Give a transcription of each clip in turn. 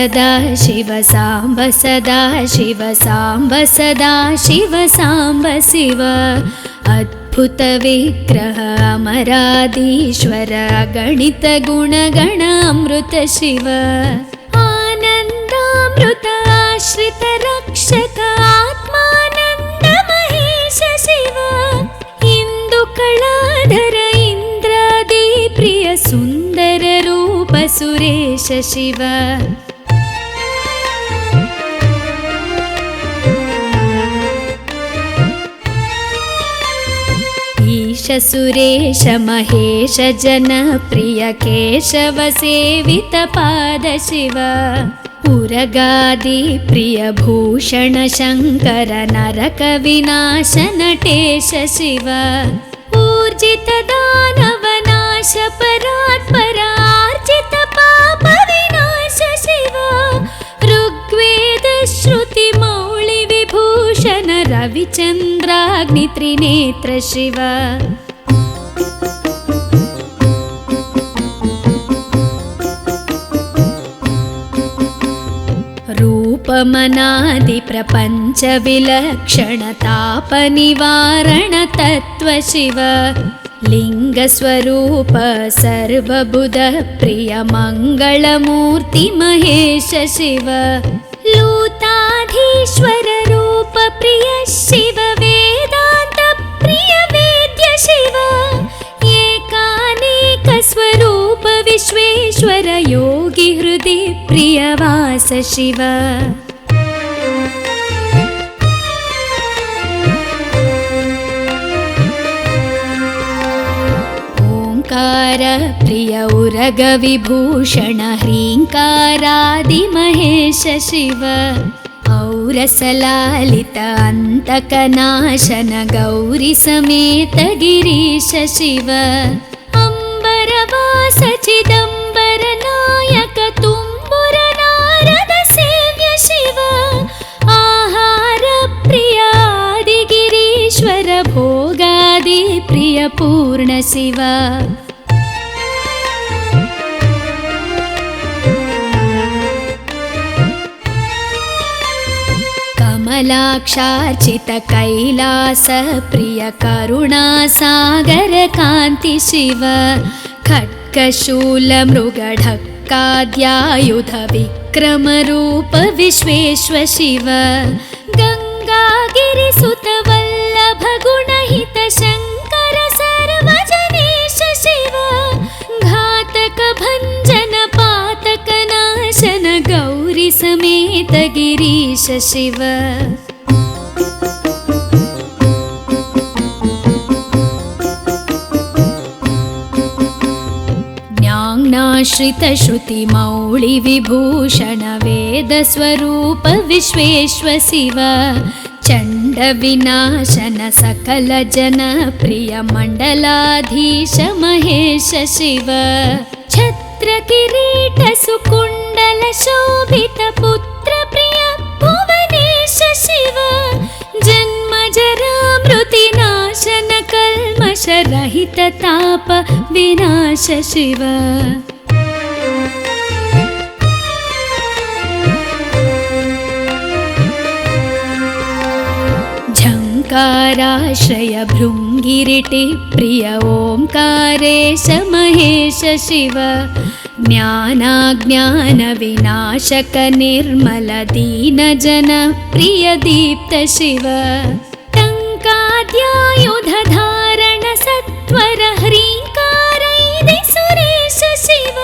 सदा शिव साम्ब सदा शिव साम्ब सदा शिव साम्ब शिव अद्भुत विग्रह अमराधीश्वर गणित गुणगण अमृत शिव आनन्दामृत आश्रित रक्षक आत्मानन्द महेश शिव इंदुकलाधर इंद्रादि प्रिय सुंदर रूप सुरेश शिव ईश सुरेश महेश जन प्रिय केशव सेवित पाद शिव उरगादि प्रिय भूषण शंकर नरक विनाश नटेश शिव ऊर्जित दानव नाश परात्पर आर्जित पाप विनाश शिव ऋग्वेद श्रुति मौळि विभूषण रविचंद्राग्नि त्रिनेत्र शिव रूपमनादि प्रपंच विलक्षण ताप निवारण तत्व शिव लिंग स्वरूप सर्वबुध प्रिय मंगलमूर्ति महेश शिव लूताधीश्वर रूप प्रिय शिव वेदांत प्रिय वेद्य शिव एकानेक स्वरूप विश्वेश्वर योगी हृदय प्रिय वास शिव ओंकार प्रिय उरग विभूषण ह्रींकारादि महेश शिव औरसलालित अंतकनाशन गौरी समेत गिरीश शिव अंबरवास चिदंबर नायक तुम्बुर नारद सेव्य शिव आहार प्रिय आदि गिरीश्वर भोगादि प्रिय पूर्ण शिव कमलाक्षार्चित कैलास प्रिय करुणा सागर कांति शिव खड्गशूल मृगढक्काद्यायुध विक्रम रूप विश्वेश्वर शिव गंगागिरिसुत वल्लभ गुणहित शंकर सर्वजनेश शिव घातक भंजन पातक नाशन गौरी समेत गिरीश शिव ज्ञानाश्रित श्रुति मौळि विभूषण वेद स्वरूप विश्वेश्वर शिव चंड विनाशन सकल जन प्रिय मंडलाधीश महेश शिव छत्र किरीट सुकुंडल शोभित पुत्र प्रिय भुवनेश शिव जन्म जरा मृति नाशन कल्मष रहित ताप विनाश शिव झंकाराश्रय भृंगिरिटि प्रिय ओंकारेश महेश शिव ज्ञानाज्ञान विनाशक निर्मल दीन जन प्रिय दीप्त शिव टंकाद्यायुध धारण सत्वर ह्रींकारैदि सुरेश शिव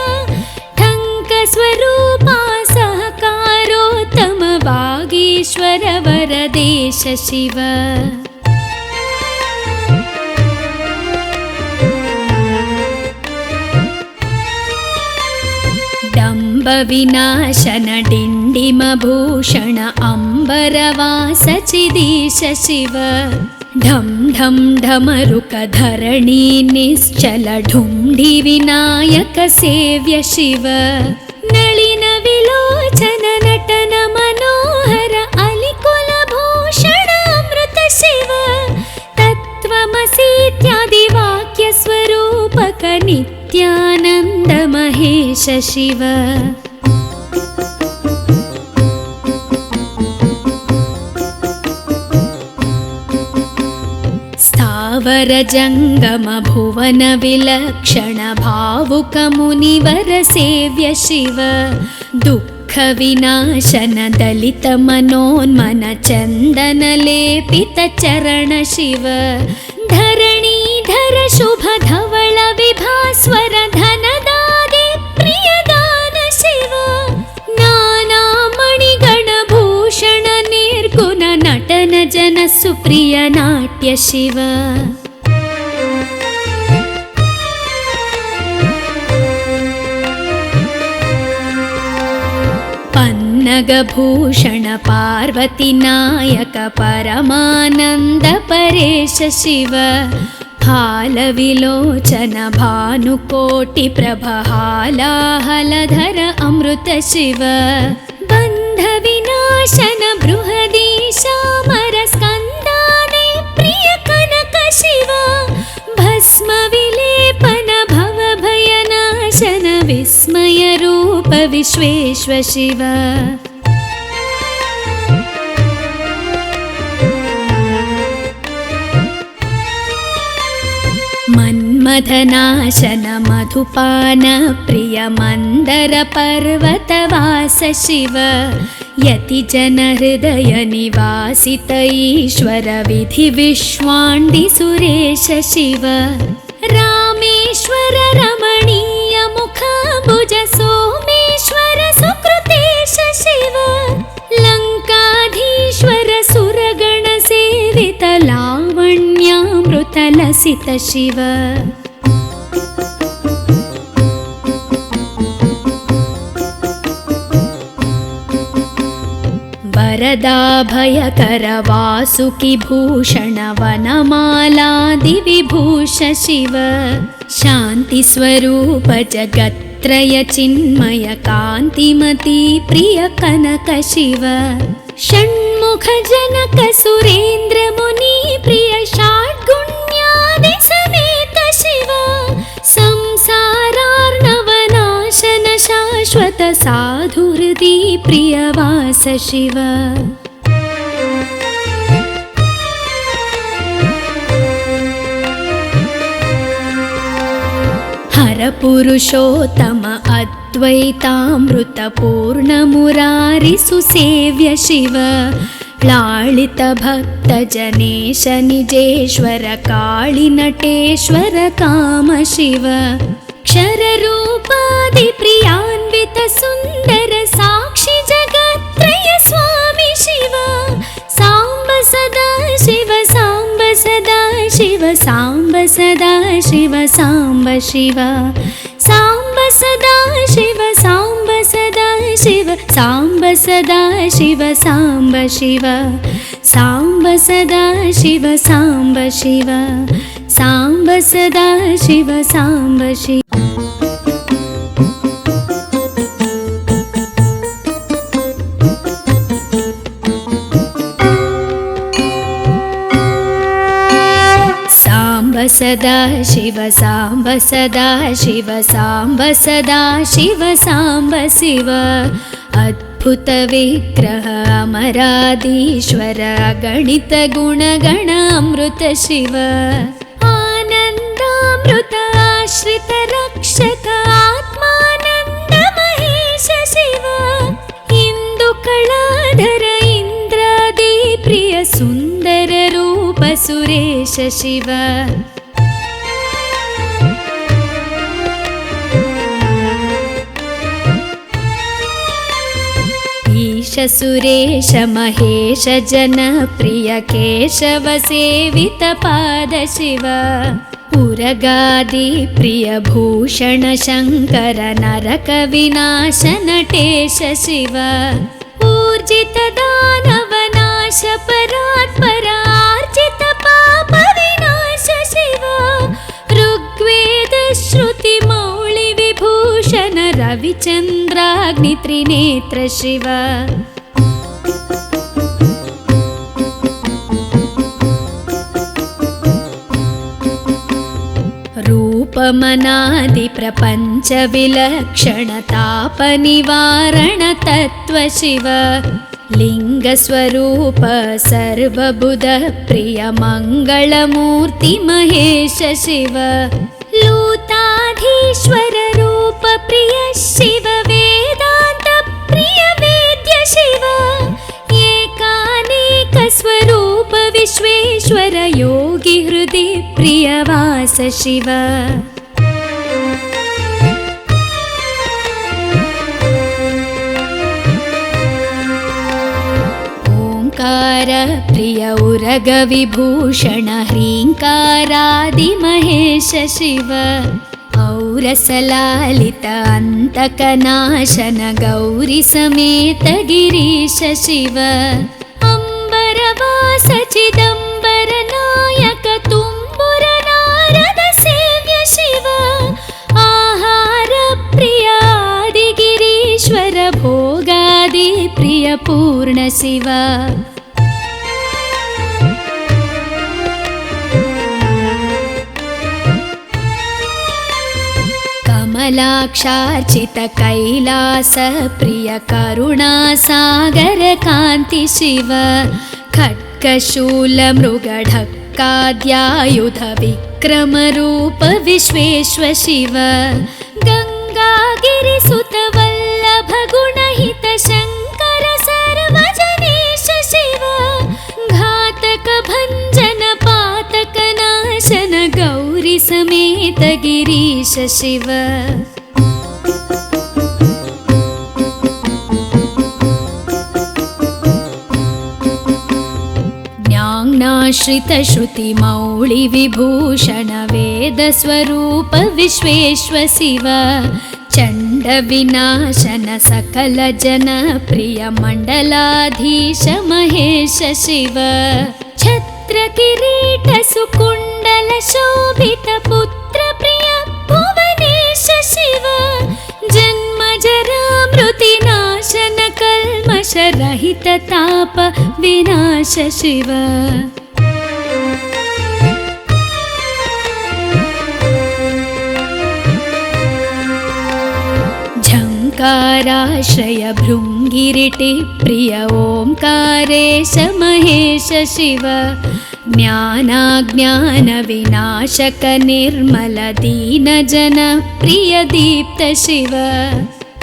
ठंक स्वरूपा सहकारोत्तम वागीश्वर वरदेश शिव डंब विनाशन डिंडिम भूषण अंबरवास चिदीश शिव ढम ढम ढमरुक धरणी निश्चल ढुंढि विनायक सेव्य शिव नलिन विलोचन नटन मनोहर अलिकुल भूषण अमृत शिव तत्त्वमसीत्यादि वाक्य स्वरूपक नित्यानंद महेश शिव वर जङ्गम भुवन विलक्षण भावुक मुनिवर सेव्य शिव दुःख विनाशन दलित मनोन्मन चन्दन लेपित चरण शिव धरणीधर शुभ धवल विभास्वर धनदागे प्रियदान शिव नाना मणिगण भूषण निर्गुण नटन जन सुप्रिय नाट्य शिव पन्नगभूषण पार्वती नायक परमानन्द परेश शिव हालविलोचन भानुकोटि प्रभहालाहलधर अमृत शिव बन्ध विनाशन बृहदीशामर स्कन्दादे प्रिय कनक शिव भस्म विलेपन भव भयनाशन विस्मय रूप विश्वेश्व शिव मन्मथनाशन मधुपान प्रिय मन्दर पर्वतवास शिव यति जन हृदय निवासित ईश्वर विधि विश्वाण्डि सुरेश शिव रामेश्वर रमणीय मुखाम्बुज सोमेश्वर सुकृतेश शिव लङ्काधीश्वर सुरगण सेवित लावण्यामृत लसित शिव वरदाभयकर वासुकि भूषण वनमालादि विभूष शिव शान्ति स्वरूप जगत्त्रय चिन्मय कान्तिमती प्रिय कनक शिव षण्मुख जनक सुरेन्द्र मुनि प्रिय षड्गुण्यादि समेत शिव संसारार्णवनाशन शाश्वत साधुहृदि प्रियवास शिव हर पुरुषोत्तम अद्वैतामृत पूर्ण मुरारि सुसेव्य शिव लालित भक्त जनेश निजेश्वर काळि नटेश्वर काम शिव क्षर रूपादि प्रियान्वित सुन्दर साक्षि जगत्त्रय स्वामी शिव साम्ब सदा शिव साम्ब सदा शिव साम्ब सदा शिव साम्ब शिव साम्ब सदा शिव साम्ब सदा शिव साम्ब सदा शिव साम्ब शिव साम्ब सदा शिव साम्ब शिव साम्ब सदा शिव साम्ब शिव सदा शिव साम्ब सदा शिव साम्ब सदा शिव साम्ब शिव अद्भुत विग्रह अमराधीश्वर गणित गुणगण अमृत शिव आनन्दामृत आश्रित रक्षक आत्मानन्द महेश शिव इन्दुकलाधर इन्द्रादि प्रिय सुन्दर रूप सुरेश शिव ईश सुरेश महेश जन प्रिय केशव सेवित पाद शिव उरगादि प्रिय भूषण शङ्कर नरक विनाश नटेश शिव ऊर्जित दानव नाश परात्पर आर्जित पाप विनाश शिव ऋग्वेद श्रुति मौळि विभूषण रविचन्द्राग्नि त्रिनेत्र शिव रूपमनादि प्रपञ्च विलक्षण ताप निवारण तत्व शिव लिङ्गस्वरूप सर्वबुध प्रिय मङ्गलमूर्ति महेश शिव लूताधीश्वर रूप प्रिय शिव वेदान्त प्रिय वेद्य शिव एकानेक स्वरूप विश्वेश्वर योगी हृदि प्रियवास शिव ओंकार प्रिय उरग विभूषण ह्रींकारादि महेश शिव औरसलालित अंतकनाशन गौरी समेत गिरीश शिव अंबरवास चिदंबर नायक तुम्बुर नारद सेव्य शिव आहार प्रिय आदिगिरीश्वर भोगादि प्रिय पूर्ण शिव कमलाक्षार्चित कैलास प्रिय करुणा सागर कांति शिव खड्गशूल मृगढक्काद्यायुध विक्रम रूप विश्वेश्वर शिव गंगागिरिसुत वल्लभ गुणहित शंकर सर्वजनेश शिव घातक भंजन पातक नाशन गौरी समेत गिरीश शिव ज्ञानाश्रित श्रुति मौळि विभूषण वेद स्वरूप विश्वेश्वर शिव चंड विनाशन सकल जन प्रिय मंडलाधीश महेश शिव छत्र किरीट सुकुंडल शोभित पुत्र प्रिय भुवनेश शिव जन्म जरा मृति नाशन कल्मष रहित ताप विनाश शिव झंकाराश्रय भृंगिरिटि प्रिय ओंकारेश महेश शिव ज्ञानाज्ञान विनाशक निर्मल दीन जन प्रिय दीप्त शिव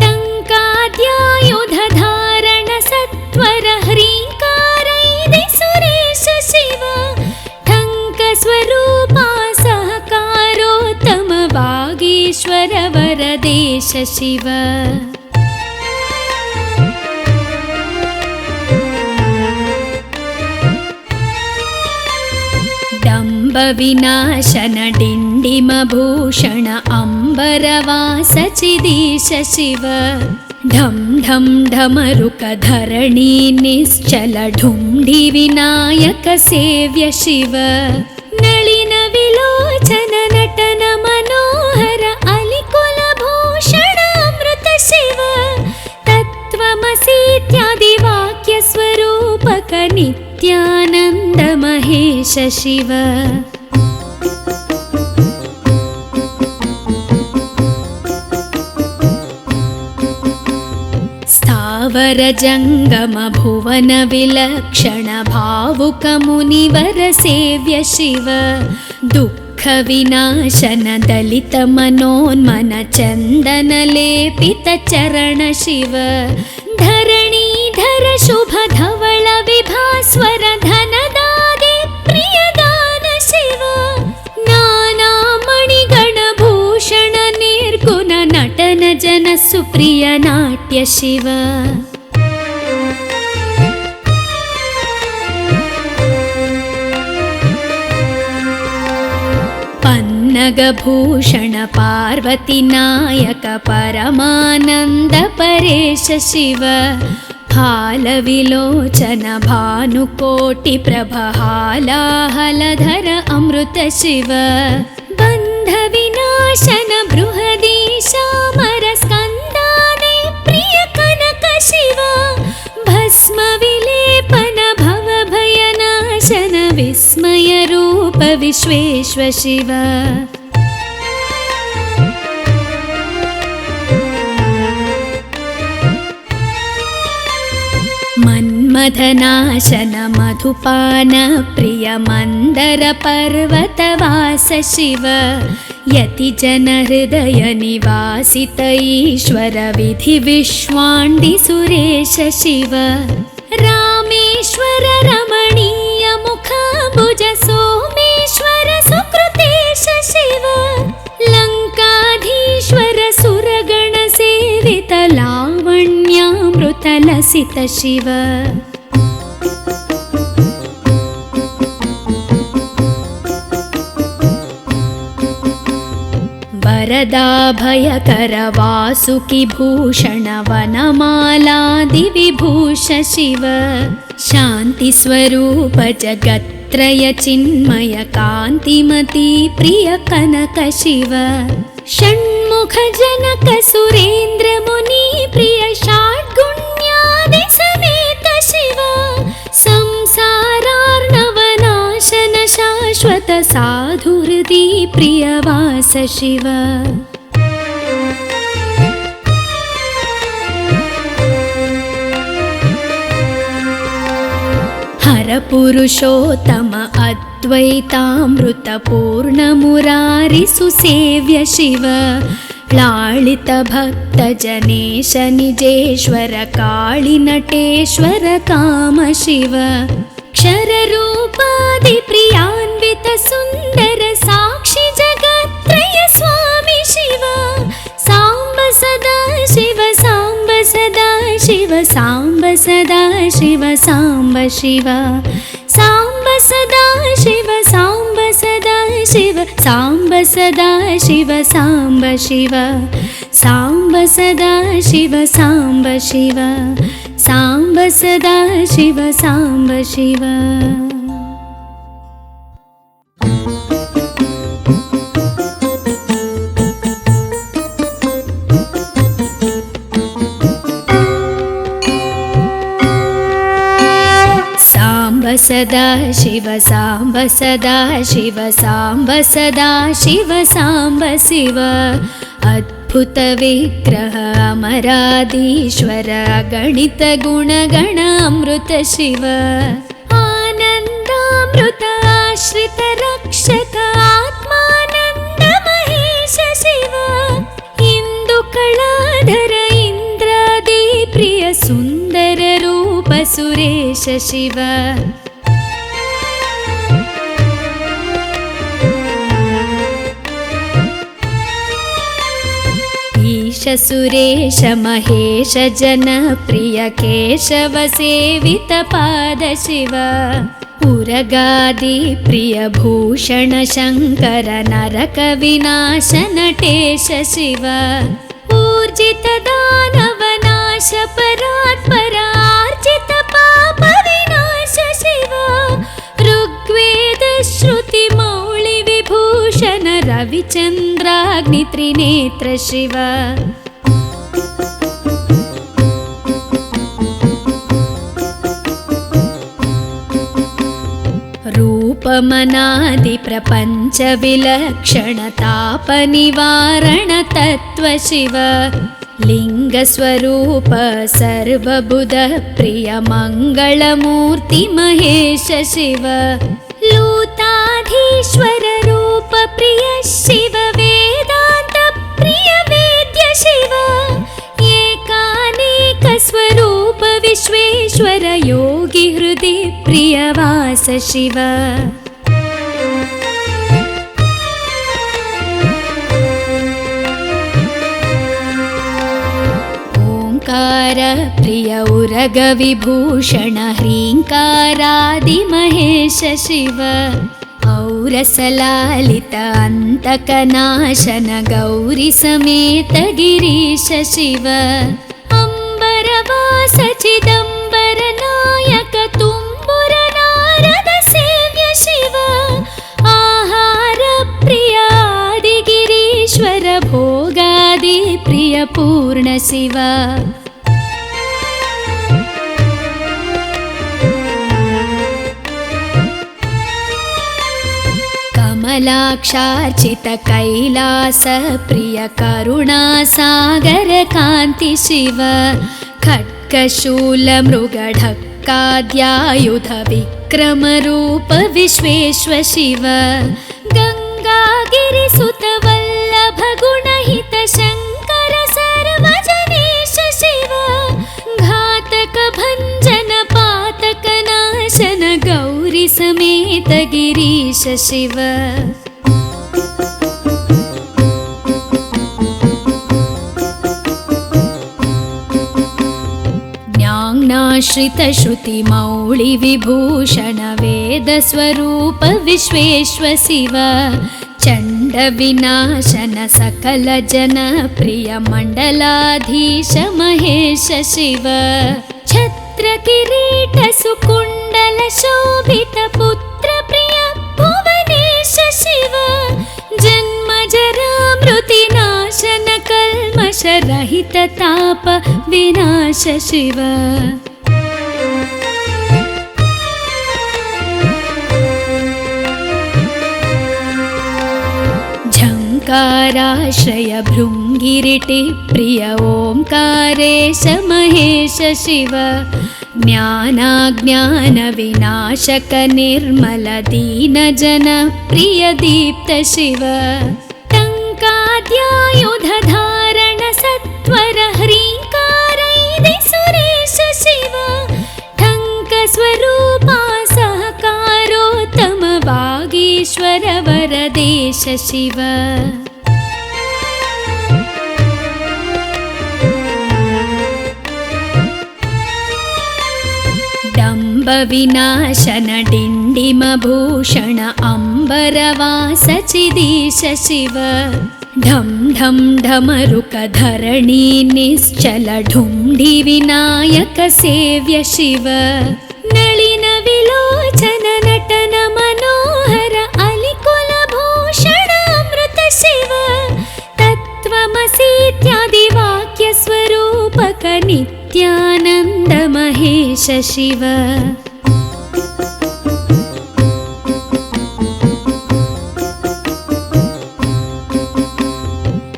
टंकाद्यायुध धारण सत्वर ह्रींकारैदि सुरेश शिव ठंक स्वरूपा सहकारोत्तम वागीश्वर वरदेश शिव डंब विनाशन डिंडिम भूषण अंबरवास चिदीश शिव ढम ढम ढमरुक धरणी निश्चल ढुंढि विनायक सेव्य शिव नलिन विलोचन नटन मनोहर अलिकुल भूषण अमृत शिव तत्त्वमसीत्यादि वाक्य स्वरूपक नित्यानंद महेश शिव स्थावर जंगम भुवन विलक्षण भावुक मुनिवर सेव्य शिव दुःख विनाशन दलित मनोन्मन चंदन लेपित चरण शिव धरणीधर शुभ धवल विभास्वर धनदादि प्रियदान शिव नाना मणिगण भूषण निर्गुण नटन जन सुप्रिय नाट्य शिव पन्नगभूषण पार्वती नायक परमानंद परेश शिव हालविलोचन भानुकोटि प्रभहालाहलधर अमृत शिव बंध विनाशन बृहदीशामर स्कंदादि प्रिय कनक शिव भस्म विलेपन भव भयनाशन विस्मय रूप विश्वेश्वर शिव मधनाशन मधुपान प्रिय मंदर पर्वतवास शिव यति जन हृदय निवासित ईश्वर विधि विश्वाण्डि सुरेश शिव रामेश्वर रमणीय मुख भुज सोमेश्वर सुकृतेश शिव लंकाधीश्वर सुरगण सेवित लावण्यामृत लसित शिव वरदाभयकर वासुकि भूषण वनमालादि विभूष शिव शांति स्वरूप जगत्त्रय चिन्मय कांतिमती प्रिय कनक शिव षण्मुख जनक सुरेंद्र मुनि प्रिय षाड्गुण्यादि समेत शिव संसारार्णवनाशन शाश्वत साधु हृदि प्रियवास शिव हर पुरुषोत्तम अद्वैतामृत पूर्ण मुरारि सुसेव्य शिव लालित भक्त जनेश निजेश्वर काळि नटेश्वर काम शिव क्षर रूपादि प्रियान्वित सुंदर साक्षि जगत्त्रय स्वामी शिव सांब सदा शिव सांब सदा शिव सांब सदा शिव सांब शिव सांब सदा शिव सांब सदा शिव सांब सदा शिव सांब शिव सांब सदा शिव सांब शिव सांब सदा शिव सांब शिव सदा शिव सांब सदा शिव सांब सदा शिव सांब शिव अद्भुत विग्रह अमराधीश्वर गणित गुणगण अमृत शिव आनन्दामृत आश्रित रक्षक आत्मानंद महेश शिव इंदु कलाधर इंद्रादि प्रिय सुंदर रूप सुरेश शिव ईश सुरेश महेश जन प्रिय केशव सेवित पाद शिव उरगादि प्रिय भूषण शंकर नरक विनाश नटेश शिव ऊर्जित दानव नाश परात्पर आर्जित पाप विनाश शिव ऋग्वेद श्रुति मौळि विभूषण रविचंद्राग्नि त्रिनेत्र शिव रूपमनादि प्रपंच विलक्षण ताप निवारण तत्व शिव लिंग स्वरूप सर्वबुध प्रिय मंगलमूर्ति महेश शिव लूताधीश्वर रूप प्रिय शिव वेदांत प्रिय वेद्य शिव एकानेक स्वरूप विश्वेश्वर योगी हृदि प्रियवास शिव ओंकार प्रिय उरग विभूषण ह्रींकारादि महेश शिव औरसलालित अंतकनाशन गौरी समेत गिरीश शिव अंबरवास चिदंबर नायक तुम्बुर नारद सेव्य शिव आहार प्रिय आदि गिरीश्वर भोगादि प्रिय पूर्ण शिव कमलाक्षार्चित कैलास प्रिय करुणा सागर कांति शिव खड्गशूल मृगढक्क शङ्काद्यायुध विक्रमरूप विश्वेश्व शिव गङ्गागिरिसुत वल्लभ गुणहित शङ्कर सर्वजनेश शिव घातक भञ्जन पातक नाशन गौरी समेत गिरीश शिव ज्ञानाश्रित श्रुति मौळि विभूषण वेद स्वरूप विश्वेश्व शिव चण्ड विनाशन सकल जन प्रिय मण्डलाधीश महेश शिव छत्र किरीट सुकुण्डल शोभित पुत्र प्रिय भुवनेश शिव जन्म जरा मृति नाशन कल्मष रहित ताप विनाश शिव झङ्काराश्रय भृङ्गिरिटि प्रिय ओङ्कारेश महेश शिव ज्ञानाज्ञान विनाशक निर्मल दीन जन प्रिय दीप्त शिव टङ्काद्यायुध धारण सत्वर ह्रीङ्कारैदि सुरेश शिव ठङ्क स्वरूपा सहकारोत्तम वागीश्वर वरदेश शिव डम्ब विनाशन डिण्डिम भूषण अम्बरवास चिदीश शिव ढं ढं ढमरुक धरणी निश्चल ढुण्ढि विनायक सेव्य शिव नलिन विलोचन नटन मनोहर अलिकुल भूषण अमृत शिव तत्त्वमसीत्यादि वाक्य स्वरूपक नित्यानन्द महेश शिव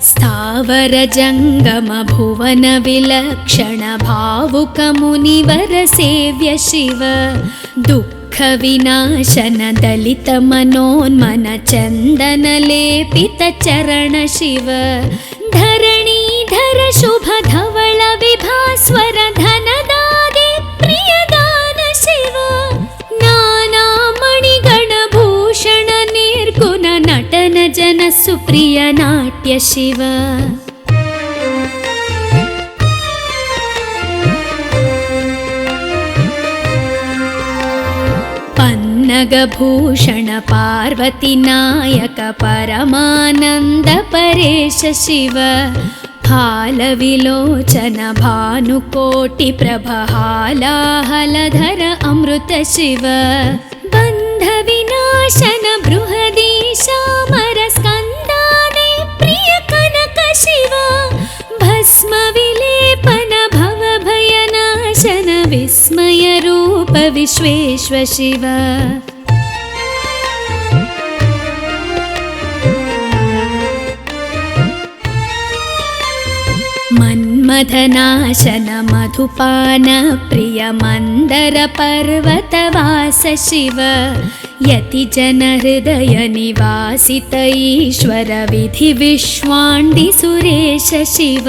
स्थावर जङ्गम भुवन विलक्षण भावुक मुनिवर सेव्य शिव दुःख विनाशन दलित मनोन्मन चन्दन लेपित चरण शिव धरणीधर शुभ धवल विभास्वर धनदादि प्रियदान शिव नाना मणिगण भूषण निर्गुण नटन जन सुप्रिय नाट्य शिव पन्नगभूषण पार्वती नायक परमानन्द परेश शिव फालविलोचन भानुकोटि प्रभहालाहलधर अमृत शिव बन्ध विनाशन बृहदीशामर स्कन्दादि प्रिय कनक शिव भस्म विलेपन भव भयनाशन विस्मय रूप विश्वेश्व शिव मन्मथनाशन मधुपान प्रिय मन्दर पर्वतवास शिव यति जन हृदय निवासित ईश्वर विधि विश्वाण्डि सुरेश शिव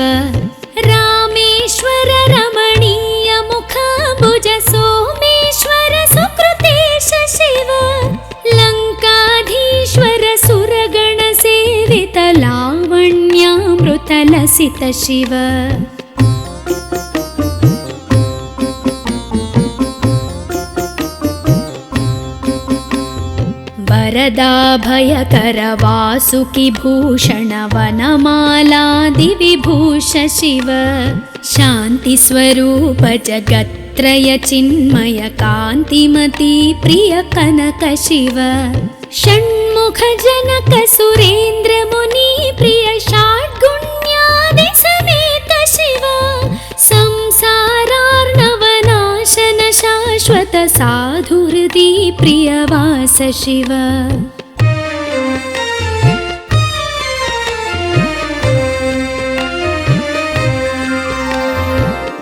रामेश्वर रमणीय मुखाम्बुज सोमेश्वर सुकृतेश शिव लङ्काधीश्वर सुरगण सेवित लावण्यामृत लसित शिव वरदाभयकर वासुकि भूषण वनमालादि विभूष शिव शान्ति स्वरूप जगत्त्रय चिन्मय कान्तिमती प्रिय कनक शिव षण्मुख जनक सुरेन्द्र मुनि प्रिय षाड्गुण्यादि समेत शिव संसारार्णवनाशन शाश्वत साधु हृदि प्रियवास शिव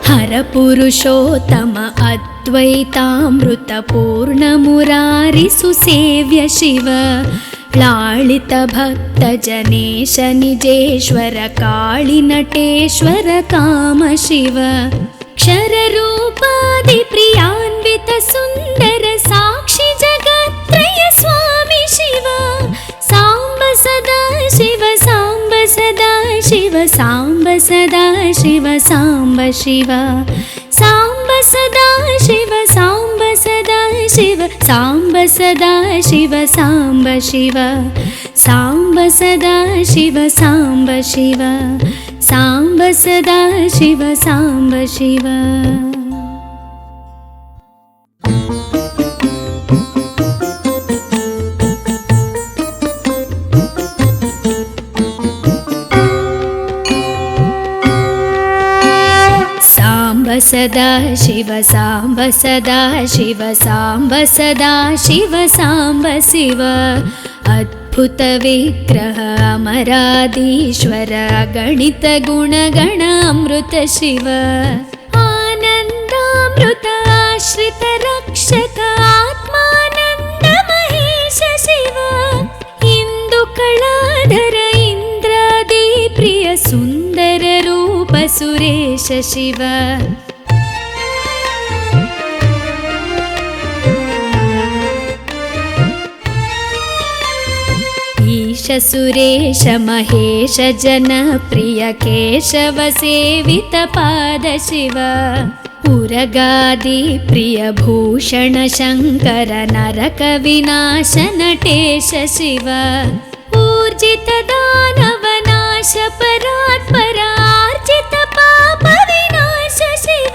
हर पुरुषोत्तम अद्वैतामृतपूर्णमुरारिसुसेव्य शिव लालितभक्तजनेश निजेश्वर काळिनटेश्वर काम शिव क्षररूपादिप्रियान्वित सुन्दर साक्षि जगत्त्रय स्वामि शिव साम्ब सदा शिव साम्ब सदा शिव साम्ब सदा शिव साम्ब शिव साम्ब सदा शिव साम्ब सदा शिव साम्ब सदा शिव साम्ब शिव साम्ब सदा शिव साम्ब शिव साम्ब सदा शिव साम्ब शिव। सदा शिव साम्ब सदा शिव साम्ब सदा शिव साम्ब शिव अद्भुत विग्रह अमराधीश्वर गणित गुणगण अमृत शिव आनन्दामृत आश्रित रक्षक आत्मानन्द महेश शिव इंदु कलाधर इंद्रादि प्रिय सुंदर रूप सुरेश शिव सुरेश महेश जनप्रिय केशव सेवित पाद शिव उरगादि प्रिय भूषण शंकर नरक विनाश नटेश शिव ऊर्जित दानव नाश परात्पर आर्जित पाप विनाश शिव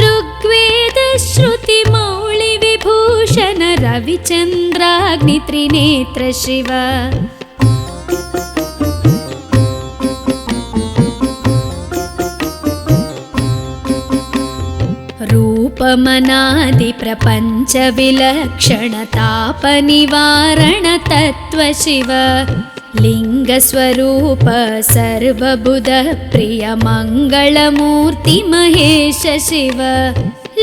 ऋग्वेद श्रुति मौळि विभूषण रविचन्द्राग्नि त्रिनेत्र शिव रूपमनादि प्रपंच विलक्षण ताप निवारण तत्व शिव लिंग स्वरूप सर्वबुध प्रिय मंगलमूर्ति महेश शिव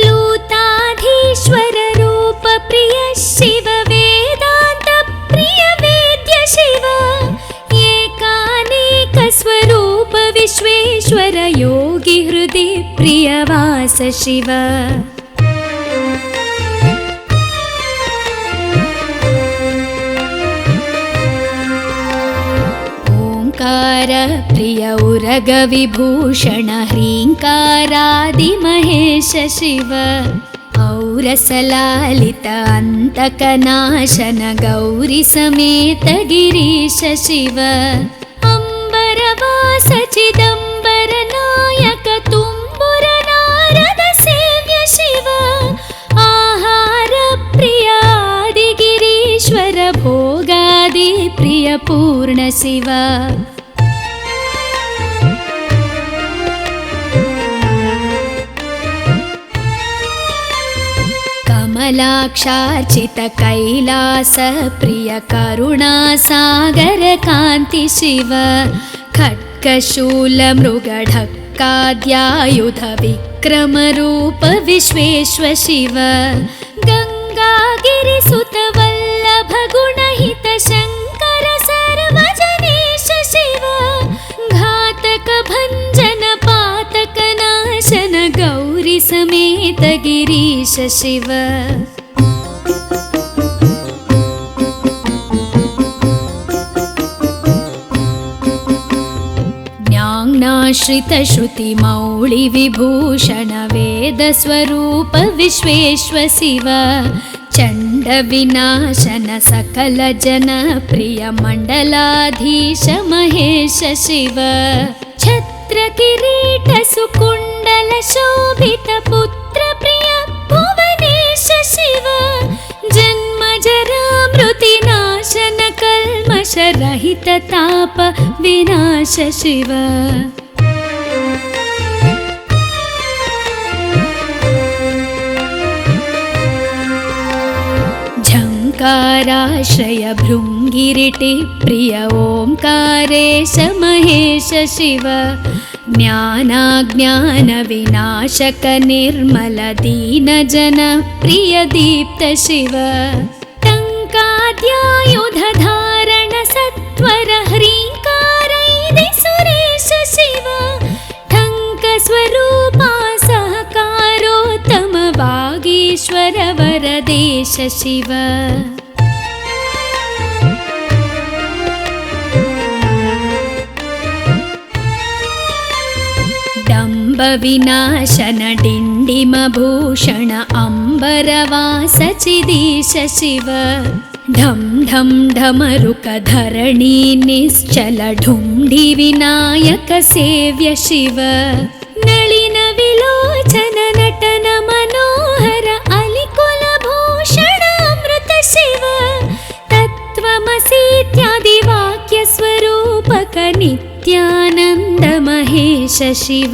लूताधीश्वर रूप प्रिय शिव वेदांत प्रिय वेद्य शिव एकानेक स्वरूप विश्वेश्वर योगी हृदि प्रियवास शिव ओंकार प्रिय उरग विभूषण ह्रींकारादि महेश शिव औरसलालित अंतकनाशन गौरी समेत गिरीश शिव अंबरवास चिदंबर नायक तुम्बुर नारद सेव्य शिव आहार प्रिय आदि गिरीश्वर भोगादि प्रिय पूर्ण शिव कमलाक्षार्चित कैलास प्रिय करुणा सागर कांति शिव खड्गशूल मृगढक्काद्यायुध विक्रम रूप विश्वेश्वर शिव गंगागिरिसुत वल्लभ गुणहित शंकर सर्वजनेश शिव घातक भंजन पातक नाशन गौरी समेत गिरीश शिव ज्ञानाश्रित श्रुति मौळि विभूषण वेद स्वरूप विश्वेश्वर शिव चंड विनाशन सकल जन प्रिय मंडलाधीश महेश शिव छत्र किरीट सुकुंडल शोभित पुत्र प्रिय भुवनेश शिव जन्म जरा मृति नाशन कल्मष रहित ताप विनाश शिव झंकाराश्रय भृंगिरिटि प्रिय ओंकारेश महेश शिव ज्ञानाज्ञानविनाशक निर्मल दीनजनप्रिय दीप्त शिव टङ्काद्यायुधधारण सत्वर ह्रीङ्कारैदि सुरेश शिव टङ्कस्वरूपा सहकारोत्तम वागीश्वर वरदेश शिव विनाशन डिण्डिमभूषण अम्बरवास चिदीश शिव ढं ढं ढमरुक धरणी निश्चल ढुण्ढि विनायक सेव्य शिव नलिन विलोचन नटन मनोहर अलिकुल भूषण अमृत शिव तत्त्वमसीत्यादि वाक्य स्वरूपक नित्यानन्द महेश शिव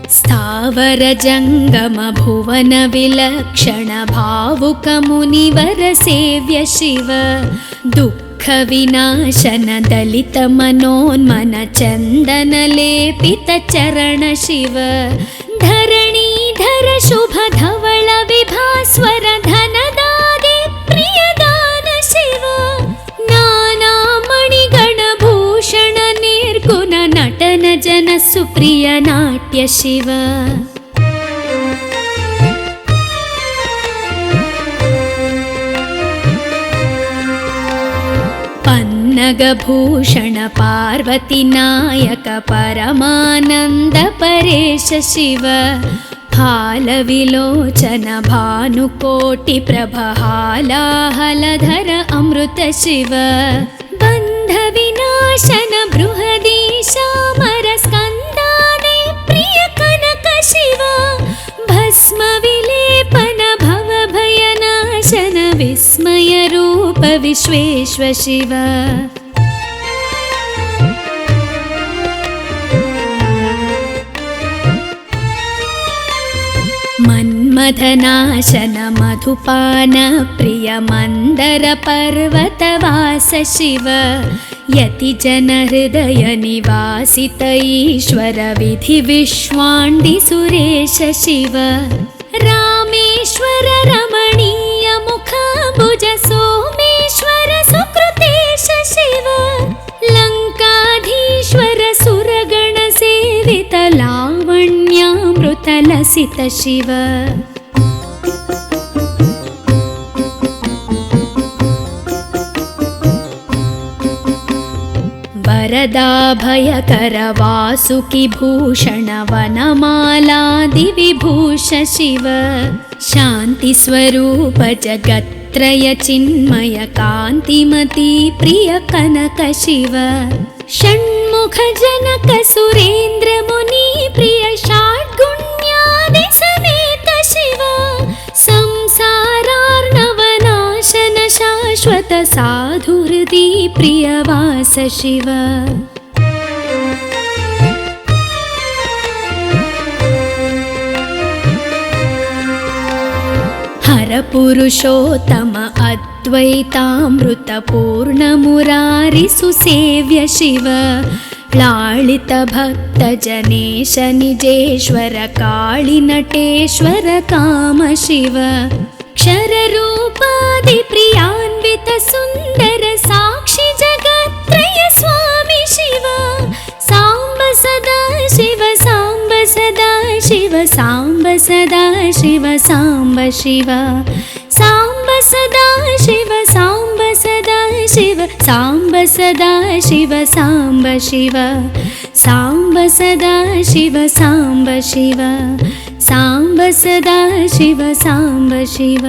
स्थावर जंगम भुवन विलक्षण भावुक मुनिवर सेव्य शिव दुःख विनाशन दलित मनोन्मन चंदन लेपित चरण शिव धरणीधर शुभ धवल विभास्वर धनदादि प्रियदान शिव नाना मणिगण भूषण निर्गुण नटन जन सुप्रिय नाट्य शिव पन्नगभूषण पार्वती नायक परमानंद परेश शिव फालविलोचन भानुकोटि प्रभहालाहलधर अमृत शिव बन्ध विनाशन बृहदीशामर स्कन्दादि प्रिय कनक शिव भस्म विलेपन भव भयनाशन विस्मय रूप विश्वेश्वर शिव मन्मथनाशन मधुपान प्रिय मंदर पर्वतवास शिव यति जन हृदय निवासित ईश्वर विधि विश्वाण्डि सुरेश शिव रामेश्वर रमणीय मुखाम्बुज सोमेश्वर सुकृतेश शिव लंकाधीश्वर सुरगण सेवित लावण्यामृत लसित शिव वरदाभयकर वासुकि भूषण वनमालादि विभूष शिव शांति स्वरूप जगत्त्रय चिन्मय कांतिमती प्रिय कनक शिव षण्मुख जनक सुरेन्द्र मुनि प्रिय षाड्गुण्यादि समेत शिव संसारार्णवनाशन शाश्वत साधु हृदि प्रियवास शिव हर पुरुषोत्तम अद्वैतामृत पूर्ण मुरारि सुसेव्य शिव लालित भक्त जनेश निजेश्वर काळि नटेश्वर काम शिव क्षर रूपादि प्रियान्वित सुंदर साक्षी जगत्त्रय स्वामी शिव सांब सदा शिव सांब सदा शिव सांब सदा शिव सांब शिव सांब सदा शिव सांब सदा शिव सांब सदा शिव सांब शिव सांब सदा शिव सांब शिव सांब सदा शिव सांब शिव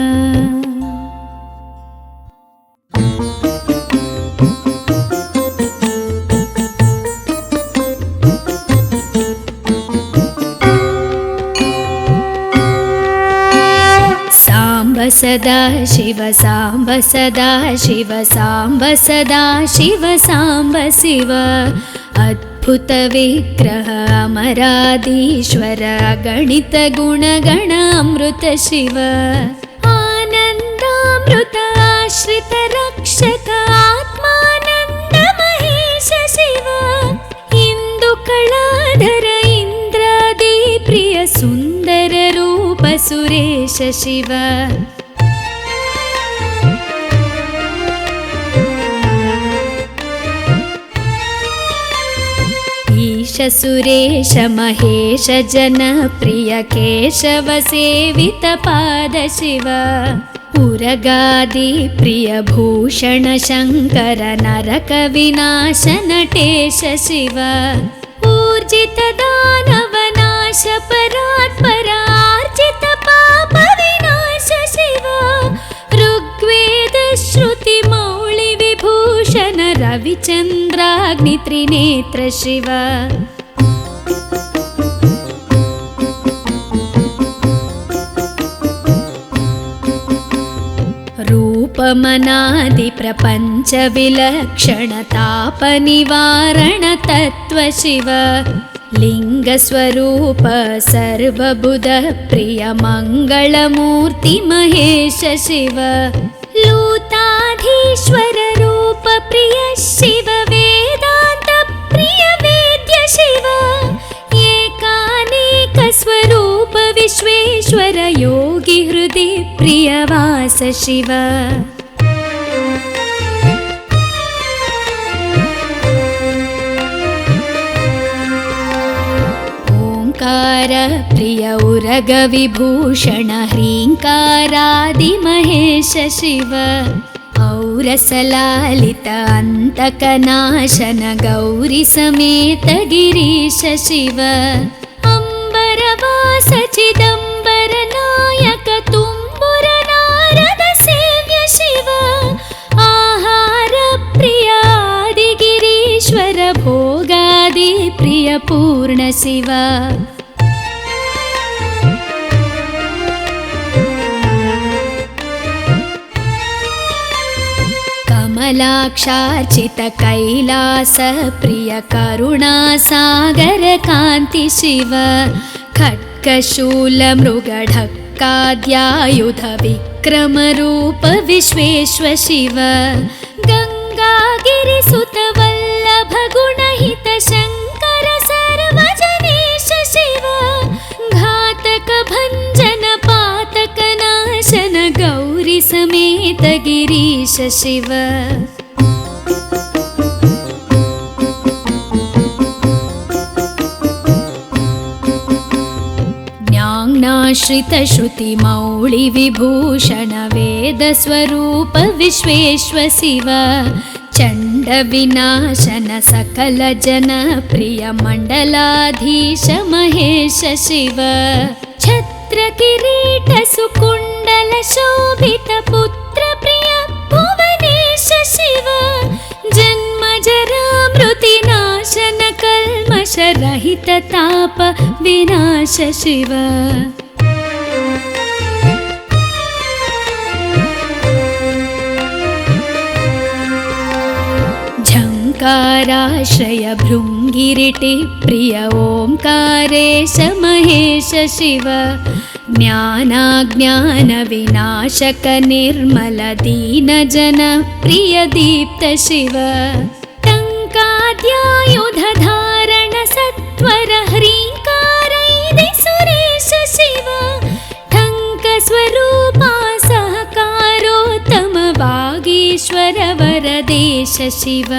सदा शिव सांब सदा शिव सांब सदा शिव सांब शिव अद्भुत विग्रह अमराधीश्वर गणित गुणगण अमृत शिव आनन्दामृत श्रितरक्षक आत्मानन्द महेश शिव इन्दुकलाधर इन्द्रादि प्रिय सुन्दर रूप सुरेश शिव ईश सुरेश महेश जनप्रिय केशव सेवित पाद शिव उरगादि प्रिय भूषण शङ्कर नरक विनाश नटेश शिव ऊर्जित दानव नाश परात्पर आर्जित पाप विनाश शिव ऋग्वेद श्रुति मौळि विभूषण रविचन्द्राग्नि त्रिनेत्र शिव रूपमनादि प्रपञ्च विलक्षण ताप निवारण तत्व शिव लिङ्गस्वरूप सर्वबुध प्रिय मङ्गलमूर्ति महेश शिव लूताधीश्वर रूप प्रिय शिव वेदान्त प्रिय वेद्य शिव एकानेक स्वरूप विश्वेश्वर योगी हृदि प्रियवास शिव ओंकार प्रिय उरग विभूषण ह्रींकारादि महेश शिव औरसलालित अन्तकनाशन गौरी समेत गिरीश शिव अंबरवास चिदंबर नायक तुम्बुर नारद सेव्य शिव आहार प्रिय आदि गिरीश्वर भोगादि प्रिय पूर्ण शिव कमलाक्षार्चित कैलास प्रिय करुणा सागर कांति शिव खड्गशूल मृगढक्काद्यायुध विक्रम रूप विश्वेश्वर शिव गंगागिरिसुत वल्लभ गुणहित शंकर सर्वजनेश शिव घातक भंजन पातक नाशन गौरी समेत गिरीश शिव ज्ञानाश्रित श्रुति मौळि विभूषण वेद स्वरूप विश्वेश्वर शिव चंड विनाशन सकल जन प्रिय मंडलाधीश महेश शिव छत्र किरीट सुकुंडल शोभित पुत्र प्रिय भुवनेश शिव जन्म जरा मृति नाशन कल्मष रहित ताप विनाश शिव झंकाराश्रय भृंगिरिटि प्रिय ओंकारेश महेश शिव ज्ञानाज्ञान विनाशक निर्मल दीन जन प्रिय दीप्त शिव टंकाद्यायुध धारण सत्वर ह्रींकारैदि सुरेश शिव ठंक स्वरूपा सहकारोत्तम वागीश्वर वरदेश शिव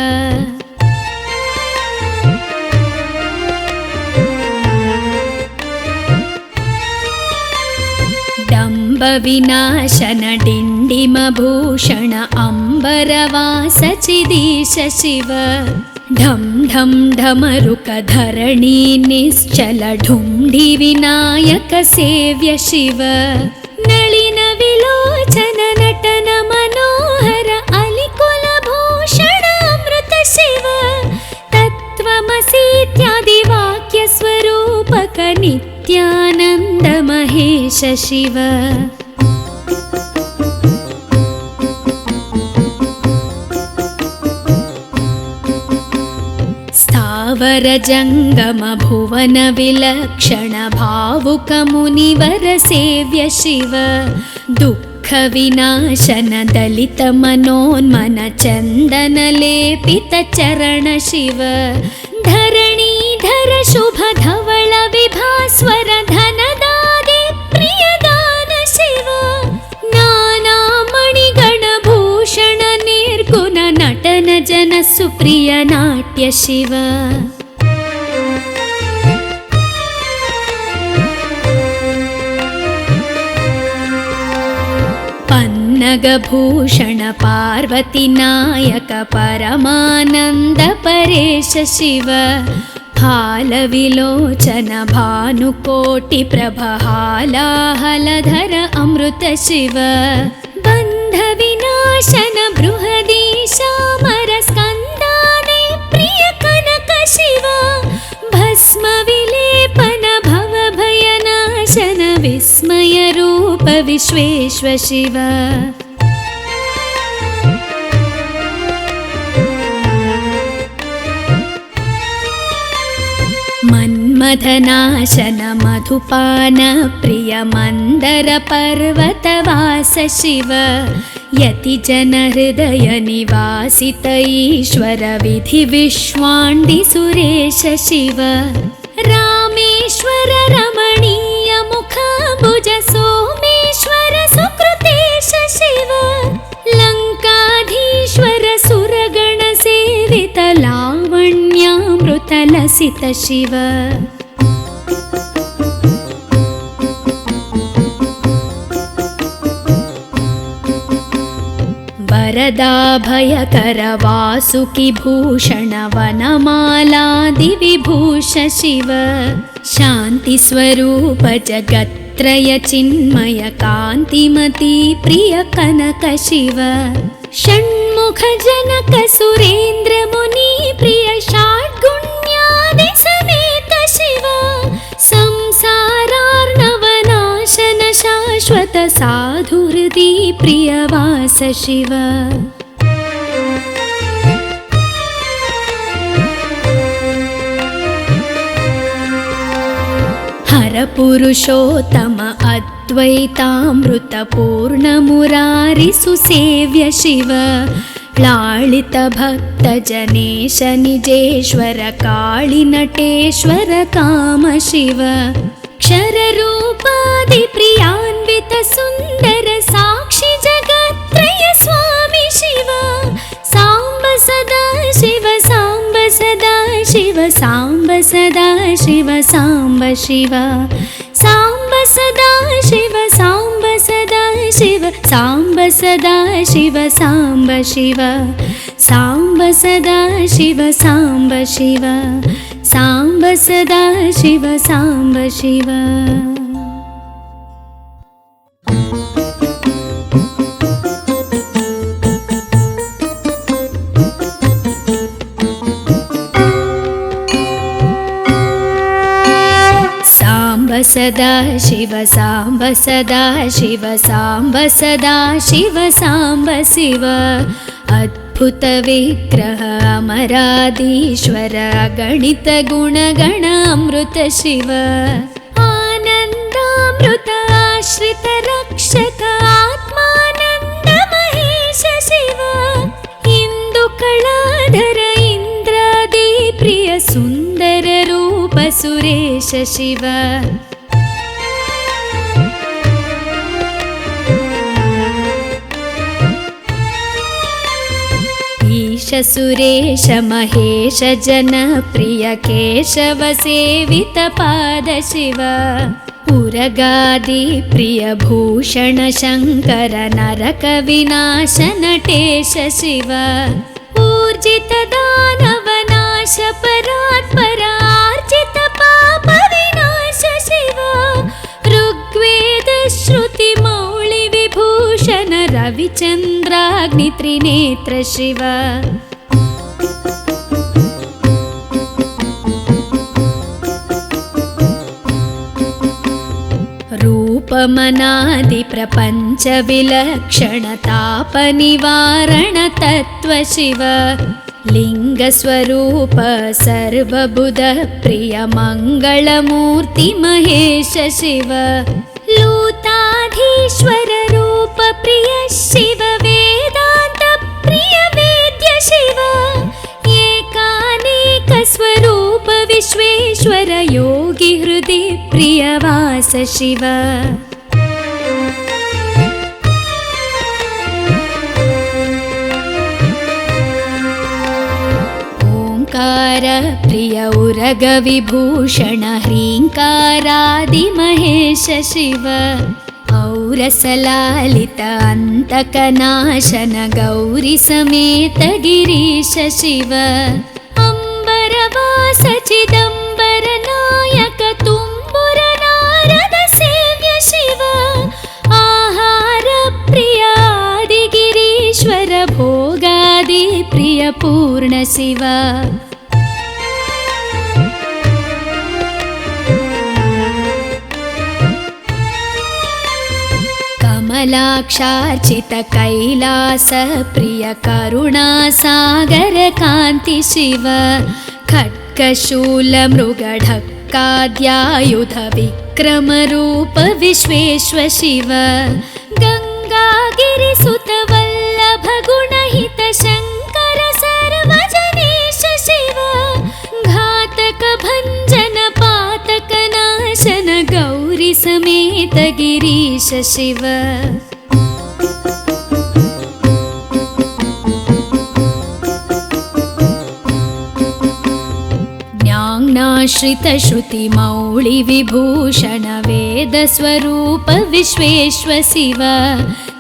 डंब विनाशन डिंडिम भूषण अंबरवास चिदीश शिव ढम ढम ढमरुक धरणी निश्चल ढुंढि विनायक सेव्य शिव नलिन विलोचन नटन मनोहर अलिकुल भूषण अमृत शिव तत्त्वमसीत्यादि वाक्य स्वरूपक नित्यानंद महेश शिव स्थावर जंगम भुवन विलक्षण भावुक मुनिवर सेव्य शिव दुःख दुःखविनाशन दलितमनोन्मन चन्दनलेपितचरण शिव धरणीधर शुभ धवल विभास्वर धनदादि प्रियदान शिव नानामणिगणभूषण निर्गुण नटन जन सुप्रिय नाट्य शिव पन्नगभूषण पार्वती नायक परमानन्द परेश शिव हालविलोचन भानुकोटि प्रभहालाहलधर अमृत शिव बन्धविनाशन बृहदीशामर स्कन्दादि प्रिय कनक शिव भस्म विलेपन भवभयनाशन विस्मय रूप विश्वेश्व शिव मन्मथनाशन मधुपान प्रिय मन्दर पर्वतवास शिव यतिजन हृदय निवासित ईश्वर विधि विश्वाण्डि सुरेश शिव रामेश्वर रमणीय मुखाम्बुज सोमेश्वर सुकृतेश शिव लङ्काधीश्वर सुरगण सेवित लावण्यामृत लसित शिव वरदाभयकर वासुकि भूषण वनमालादि विभूष शिव शान्ति स्वरूप जगत्त्रय चिन्मय कान्तिमती प्रिय कनक शिव षण्मुख जनक सुरेन्द्र मुनि प्रिय षड्गुण्यादि समेत शिव संसारार्णवनाशन शाश्वत साधुहृदि प्रियवास शिव हर पुरुषोत्तम अद्वैतामृत पूर्ण मुरारि सुसेव्य शिव लालित भक्त जनेश निजेश्वर काळि नटेश्वर काम शिव क्षर रूपादि प्रियान्वित सुन्दर साक्षि जगत्त्रय स्वामी शिव सांब सदा शिव सांब सदा शिव सांब सदा शिव सांब शिव सांब सदा शिव सांब सदा शिव सांब सदा शिव सांब शिव सांब सदा शिव सांब शिव सांब सदा शिव सांब शिव सदा शिव सांब सदा शिव सांब सदा शिव सांब शिव अद्भुत विग्रह अमराधीश्वर गणित गुणगण अमृत शिव आनन्दामृत आश्रित रक्षक आत्मानन्द महेश शिव इन्दुकलाधर इन्द्रादि प्रिय सुन्दर रूप सुरेश शिव ईश सुरेश महेश जन प्रिय केशव सेवित पाद शिव उरगादि प्रिय भूषण शङ्कर नरक विनाश नटेश शिव ऊर्जित दानव नाश परात्पर आर्जित पाप विनाश शिव ऋग्वेद श्रुति मौळि विभूषण रविचन्द्राग्नि त्रिनेत्र शिव रूपमनादि प्रपञ्च विलक्षण ताप निवारण तत्व शिव लिंग स्वरूप सर्वबुध प्रिय मंगलमूर्ति महेश शिव लूताद वेङ्कटाधीश्वर रूप प्रिय शिव वेदान्त प्रिय वेद्य शिव एकानेक स्वरूप विश्वेश्वर योगी हृदि प्रियवास शिव ओंकार प्रिय उरग विभूषण ह्रींकारादि महेश शिव औरसलालित अंतकनाशन गौरी समेत गिरीश शिव अंबरवास चिदंबर नायक तुम्बुर नारद सेव्य शिव आहार प्रिय आदिगिरीश्वर भोगादि प्रिय पूर्ण शिव कमलाक्षार्चित कैलास प्रिय करुणा सागर कांति शिव खड्गशूल मृगढक्काद्यायुध विक्रम रूप विश्वेश्वर शिव गंगागिरिसुत वल्लभ गुणहित शंकर सर्वजनेश शिव घातक भंजन पातक नाशन गौरी समेत गिरीश शिव ज्ञानाश्रित श्रुति मौळि विभूषण वेद स्वरूप विश्वेश्वर शिव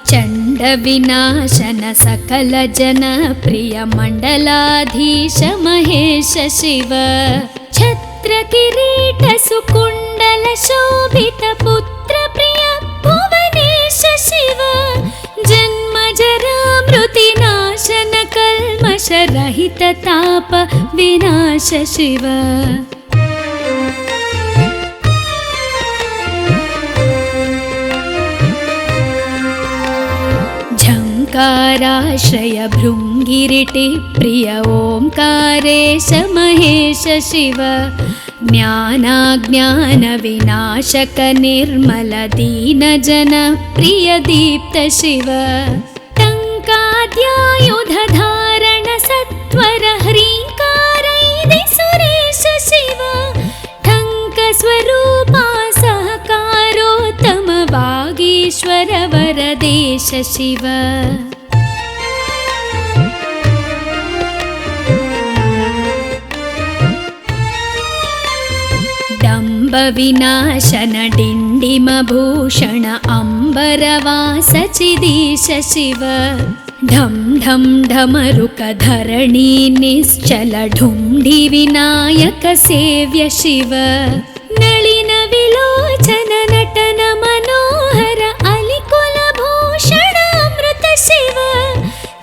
चंड विनाशन सकल जन प्रिय मंडलाधीश महेश शिव छत्र किरीट सुकुंडल शोभित पुत्र प्रिय भुवनेश शिव जन्म जरा मृति नाशन कल्मष रहित ताप विनाश शिव झंकाराश्रय भृंगिरिटि प्रिय ओंकारेश महेश शिव ज्ञानाज्ञान विनाशक निर्मल दीन जन प्रिय दीप्त शिव टंकाद्यायुध धारण सत्वर ह्रींकारैदि सुरेश शिव ठंक स्वरूपा सहकारोत्तम वागीश्वर वरदेश शिव डंब विनाशन डिंडिम भूषण अंबरवास चिदीश शिव ढम ढम ढमरुक धरणी निश्चल ढुंढि विनायक सेव्य शिव नलिन विलोचन नटन मनोहर अलिकुल भूषण अमृत शिव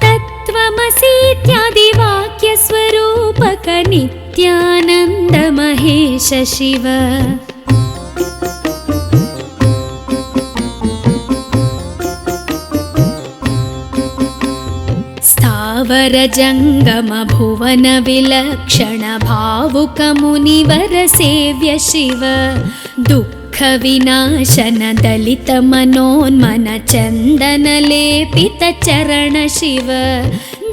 तत्त्वमसीत्यादि वाक्य स्वरूपक नित्यानंद महेश शिव स्थावर जंगम भुवन विलक्षण भावुक मुनिवर सेव्य शिव दुःख विनाशन दलित मनोन्मन चंदन लेपित चरण शिव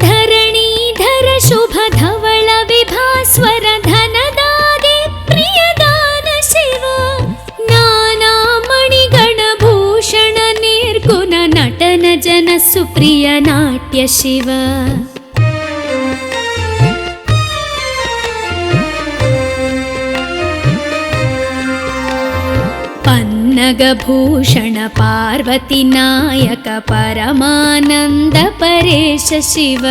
धरणीधर शुभ धवल विभास्वर धनदादि प्रियदान शिव नाना मणिगण भूषण निर्गुण नटन जन सुप्रिय नाट्य शिव पन्नगभूषण पार्वती नायक परमानंद परेश शिव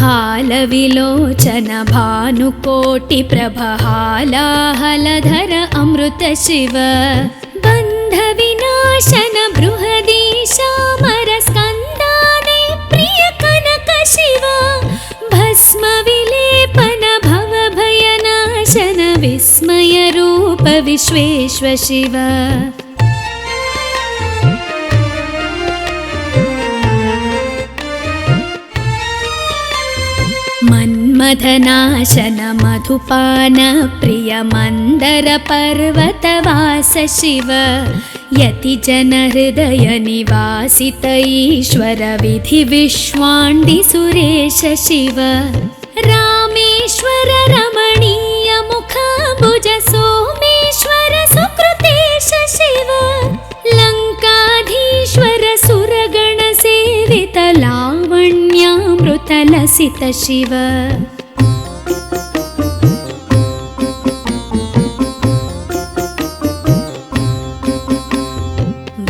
हालविलोचन भानुकोटि प्रभहालाहलधर अमृत शिव बंध विनाशन बृहदीशामर स्कंदादि प्रिय कनक शिव भस्म विलेपन भव भयनाशन विस्मय रूप विश्वेश्वर शिव मन्मथनाशन मधुपान प्रिय मंदर पर्वतवास शिव यतिजनहृदय निवासित ईश्वर विधि विश्वाण्डि सुरेश शिव रामेश्वर रमणीय मुखाम्बुज सोमेश्वर सुकृतेश शिव लङ्काधीश्वर सुरगण सेवित लावण्यामृत लसित शिव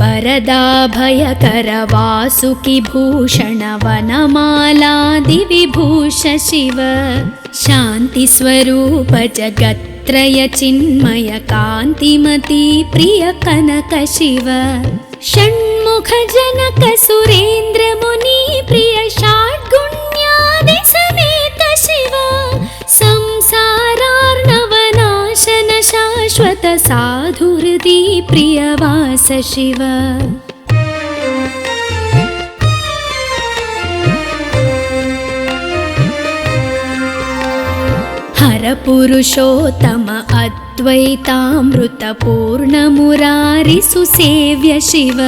वरदाभयकर वासुकि भूषण वनमालादिविभूष शिव शान्तिस्वरूप जगत्त्रय चिन्मय कान्तिमती प्रिय कनक शिव षण्मुख जनक सुरेन्द्र मुनि प्रिय षड्गुण्यादि समेत शिव संसारार्णवनाशन शाश्वत साधुहृदि प्रियवास शिव हर पुरुषोत्तम अद्वैतामृत पूर्ण मुरारि सुसेव्य शिव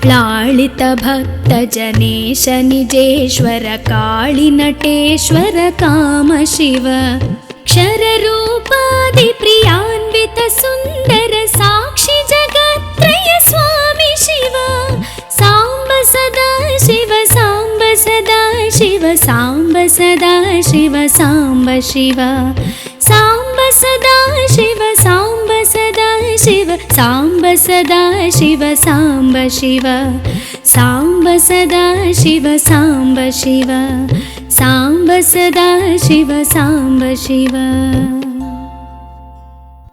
लालित भक्त जनेश निजेश्वर काळि नटेश्वर काम शिव क्षर रूपादि प्रियान्वित सुन्दर साक्षि जगत्त्रय स्वामी शिव साम्ब सदा शिव साम्ब सदा शिव साम्ब सदा शिव साम्ब शिव साम्ब सदा शिव साम्ब सदा शिव साम्ब सदा शिव साम्ब शिव साम्ब सदा शिव साम्ब शिव साम्ब सदा शिव साम्ब शिव।